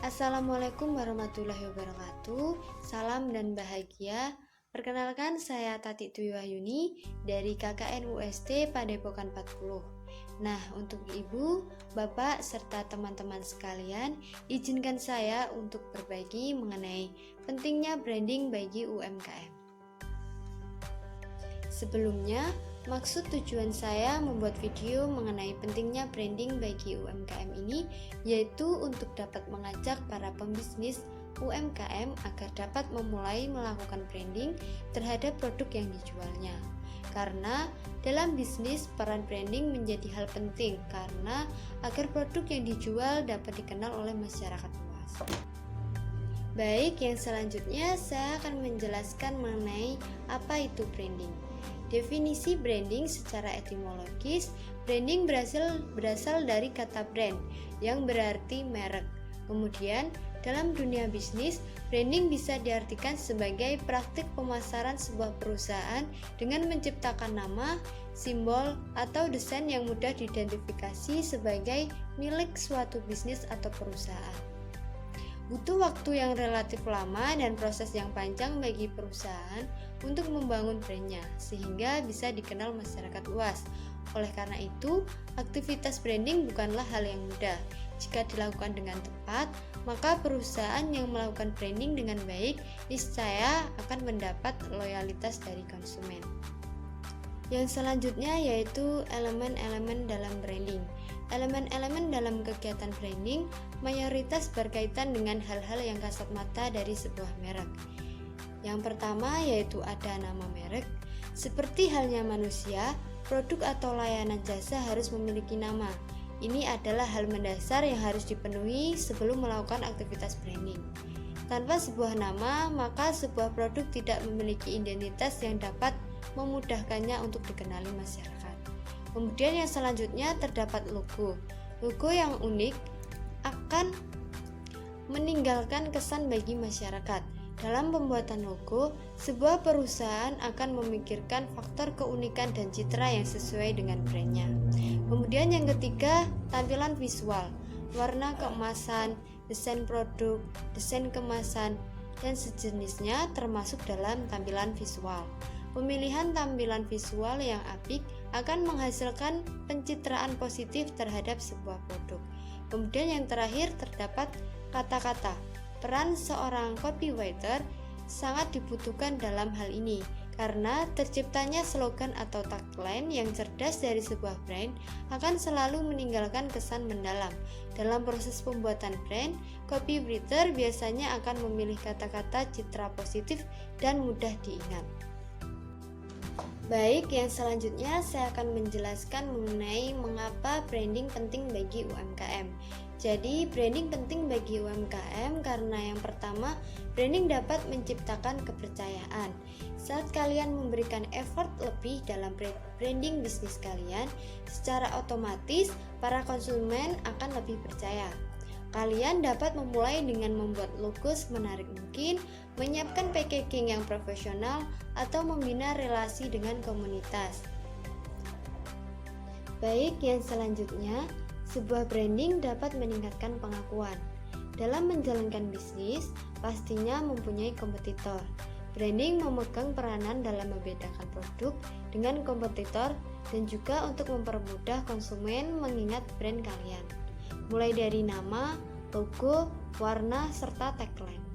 Assalamualaikum warahmatullahi wabarakatuh. Salam dan bahagia. Perkenalkan, saya Tati Dwi Wahyuni dari KKN UST Padepokan 40. Nah, untuk Ibu, Bapak, serta teman-teman sekalian, izinkan saya untuk berbagi mengenai pentingnya branding bagi UMKM. Sebelumnya, maksud tujuan saya membuat video mengenai pentingnya branding bagi UMKM ini yaitu untuk dapat mengajak para pembisnis UMKM agar dapat memulai melakukan branding terhadap produk yang dijualnya. Karena dalam bisnis peran branding menjadi hal penting karena agar produk yang dijual dapat dikenal oleh masyarakat luas. Baik, yang selanjutnya saya akan menjelaskan mengenai apa itu branding. Definisi branding secara etimologis, branding berasal dari kata brand yang berarti merek. Kemudian, dalam dunia bisnis, branding bisa diartikan sebagai praktik pemasaran sebuah perusahaan dengan menciptakan nama, simbol, atau desain yang mudah diidentifikasi sebagai milik suatu bisnis atau perusahaan. Butuh waktu yang relatif lama dan proses yang panjang bagi perusahaan untuk membangun brandnya, sehingga bisa dikenal masyarakat luas. Oleh karena itu, aktivitas branding bukanlah hal yang mudah. Jika dilakukan dengan tepat, maka perusahaan yang melakukan branding dengan baik niscaya akan mendapat loyalitas dari konsumen. Yang selanjutnya yaitu elemen-elemen dalam branding. Elemen-elemen dalam kegiatan branding mayoritas berkaitan dengan hal-hal yang kasat mata dari sebuah merek. Yang pertama yaitu ada nama merek. Seperti halnya manusia, produk atau layanan jasa harus memiliki nama. Ini adalah hal mendasar yang harus dipenuhi sebelum melakukan aktivitas branding. Tanpa sebuah nama, maka sebuah produk tidak memiliki identitas yang dapat memudahkannya untuk dikenali masyarakat. Kemudian yang selanjutnya terdapat logo. Logo yang unik akan meninggalkan kesan bagi masyarakat. Dalam pembuatan logo, sebuah perusahaan akan memikirkan faktor keunikan dan citra yang sesuai dengan brandnya. Kemudian yang ketiga, tampilan visual. Warna keemasan, desain produk, desain kemasan, dan sejenisnya termasuk dalam tampilan visual. Pemilihan tampilan visual yang apik akan menghasilkan pencitraan positif terhadap sebuah produk. Kemudian yang terakhir terdapat kata-kata. Peran seorang copywriter sangat dibutuhkan dalam hal ini karena terciptanya slogan atau tagline yang cerdas dari sebuah brand akan selalu meninggalkan kesan mendalam. Dalam proses pembuatan brand, copywriter biasanya akan memilih kata-kata citra positif dan mudah diingat. Baik, yang selanjutnya saya akan menjelaskan mengenai mengapa branding penting bagi UMKM. Jadi, branding penting bagi UMKM karena yang pertama, branding dapat menciptakan kepercayaan. Saat kalian memberikan effort lebih dalam branding bisnis kalian, secara otomatis para konsumen akan lebih percaya. Kalian dapat memulai dengan membuat logo semenarik mungkin, menyiapkan packaging yang profesional, atau membina relasi dengan komunitas. Baik, yang selanjutnya, sebuah branding dapat meningkatkan pengakuan. Dalam menjalankan bisnis, pastinya mempunyai kompetitor. Branding memegang peranan dalam membedakan produk dengan kompetitor dan juga untuk mempermudah konsumen mengingat brand kalian. Mulai dari nama, logo, warna, serta tagline.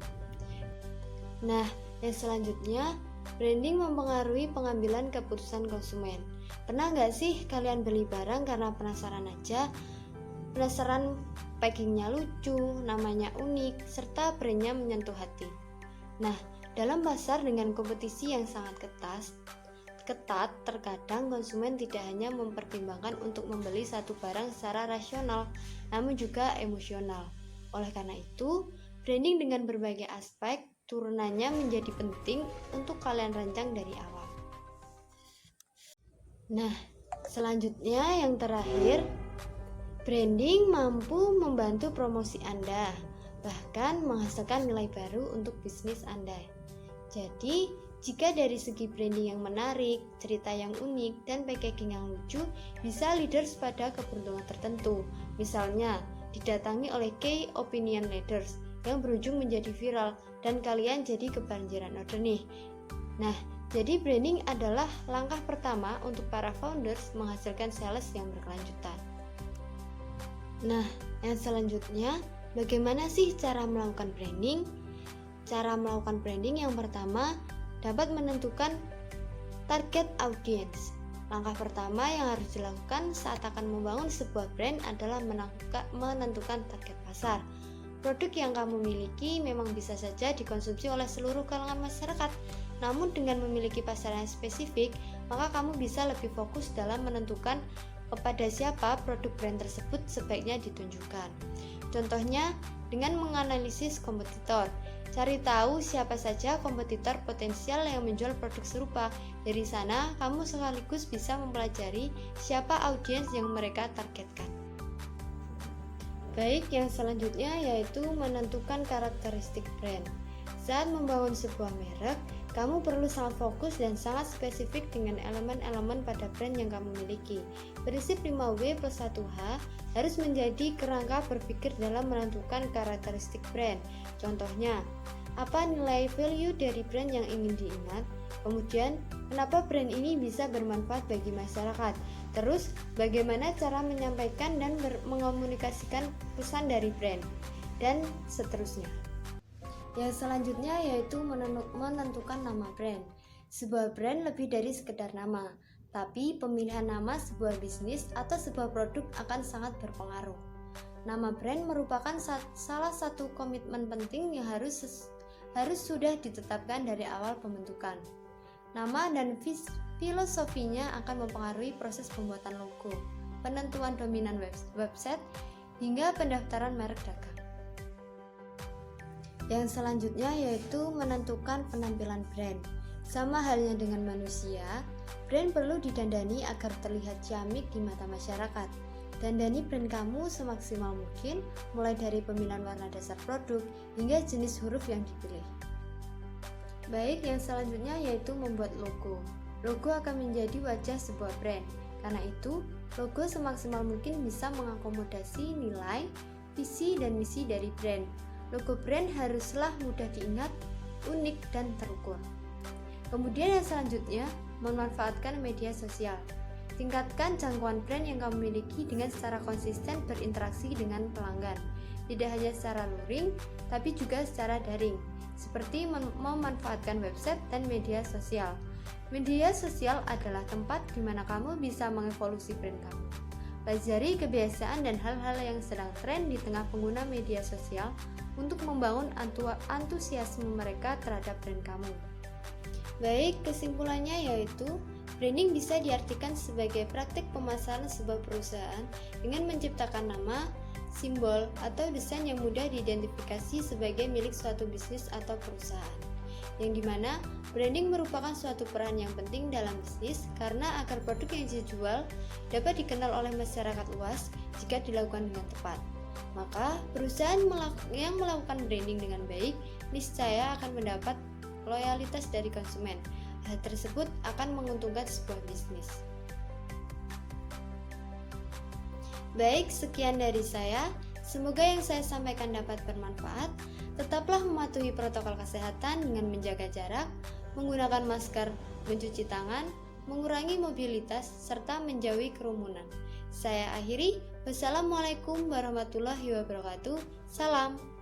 Nah, yang selanjutnya, branding mempengaruhi pengambilan keputusan konsumen. Pernah nggak sih kalian beli barang karena penasaran aja? Penasaran packingnya lucu, namanya unik, serta brandnya menyentuh hati. Nah, dalam pasar dengan kompetisi yang sangat ketat, terkadang konsumen tidak hanya mempertimbangkan untuk membeli satu barang secara rasional, namun juga emosional. Oleh karena itu, branding dengan berbagai aspek turunannya menjadi penting untuk kalian rancang dari awal. Nah, selanjutnya yang terakhir, branding mampu membantu promosi Anda, bahkan menghasilkan nilai baru untuk bisnis Anda. Jadi, jika dari segi branding yang menarik, cerita yang unik, dan packaging yang lucu, bisa leaders pada keberuntungan tertentu. Misalnya, didatangi oleh key opinion leaders yang berujung menjadi viral dan kalian jadi kebanjiran order nih. Nah, jadi branding adalah langkah pertama untuk para founders menghasilkan sales yang berkelanjutan. Nah, yang selanjutnya, bagaimana sih cara melakukan branding? Cara melakukan branding yang pertama, dapat menentukan target audience. Langkah pertama yang harus dilakukan saat akan membangun sebuah brand adalah menentukan target pasar. Produk yang kamu miliki memang bisa saja dikonsumsi oleh seluruh kalangan masyarakat, namun dengan memiliki pasar yang spesifik, maka kamu bisa lebih fokus dalam menentukan kepada siapa produk brand tersebut sebaiknya ditunjukkan. Contohnya, dengan menganalisis kompetitor. Cari tahu siapa saja kompetitor potensial yang menjual produk serupa. Dari sana, kamu sekaligus bisa mempelajari siapa audiens yang mereka targetkan. Baik, yang selanjutnya yaitu menentukan karakteristik brand. Saat membangun sebuah merek, kamu perlu sangat fokus dan sangat spesifik dengan elemen-elemen pada brand yang kamu miliki. Prinsip 5W plus 1H harus menjadi kerangka berpikir dalam menentukan karakteristik brand. Contohnya, apa nilai value dari brand yang ingin diingat? Kemudian, kenapa brand ini bisa bermanfaat bagi masyarakat? Terus, bagaimana cara menyampaikan dan mengomunikasikan pesan dari brand? Dan seterusnya. Yang selanjutnya yaitu menentukan nama brand. Sebuah brand lebih dari sekedar nama, tapi pemilihan nama sebuah bisnis atau sebuah produk akan sangat berpengaruh. Nama brand merupakan salah satu komitmen penting yang harus sudah ditetapkan dari awal pembentukan. Nama dan filosofinya akan mempengaruhi proses pembuatan logo, penentuan dominan website, hingga pendaftaran merek dagang. Yang selanjutnya yaitu menentukan penampilan brand. Sama halnya dengan manusia, brand perlu didandani agar terlihat ciamik di mata masyarakat. Dandani brand kamu semaksimal mungkin, mulai dari pemilihan warna dasar produk hingga jenis huruf yang dipilih. Baik, yang selanjutnya yaitu membuat logo. Logo akan menjadi wajah sebuah brand. Karena itu, logo semaksimal mungkin bisa mengakomodasi nilai, visi, dan misi dari brand. Logo brand haruslah mudah diingat, unik, dan terukur. Kemudian yang selanjutnya, memanfaatkan media sosial. Tingkatkan jangkauan brand yang kamu miliki dengan secara konsisten berinteraksi dengan pelanggan. Tidak hanya secara luring, tapi juga secara daring, seperti memanfaatkan website dan media sosial. Media sosial adalah tempat di mana kamu bisa mengevolusi brand kamu. Pelajari kebiasaan dan hal-hal yang sedang tren di tengah pengguna media sosial untuk membangun antusiasme mereka terhadap brand kamu. Baik, kesimpulannya yaitu branding bisa diartikan sebagai praktik pemasaran sebuah perusahaan dengan menciptakan nama, simbol, atau desain yang mudah diidentifikasi sebagai milik suatu bisnis atau perusahaan. Yang dimana branding merupakan suatu peran yang penting dalam bisnis karena agar produk yang dijual dapat dikenal oleh masyarakat luas jika dilakukan dengan tepat. Maka perusahaan yang melakukan branding dengan baik niscaya akan mendapat loyalitas dari konsumen. Hal tersebut akan menguntungkan sebuah bisnis. Baik, sekian dari saya. Semoga yang saya sampaikan dapat bermanfaat. Tetaplah mematuhi protokol kesehatan dengan menjaga jarak, menggunakan masker, mencuci tangan, mengurangi mobilitas, serta menjauhi kerumunan. Saya akhiri. Wassalamualaikum warahmatullahi wabarakatuh. Salam.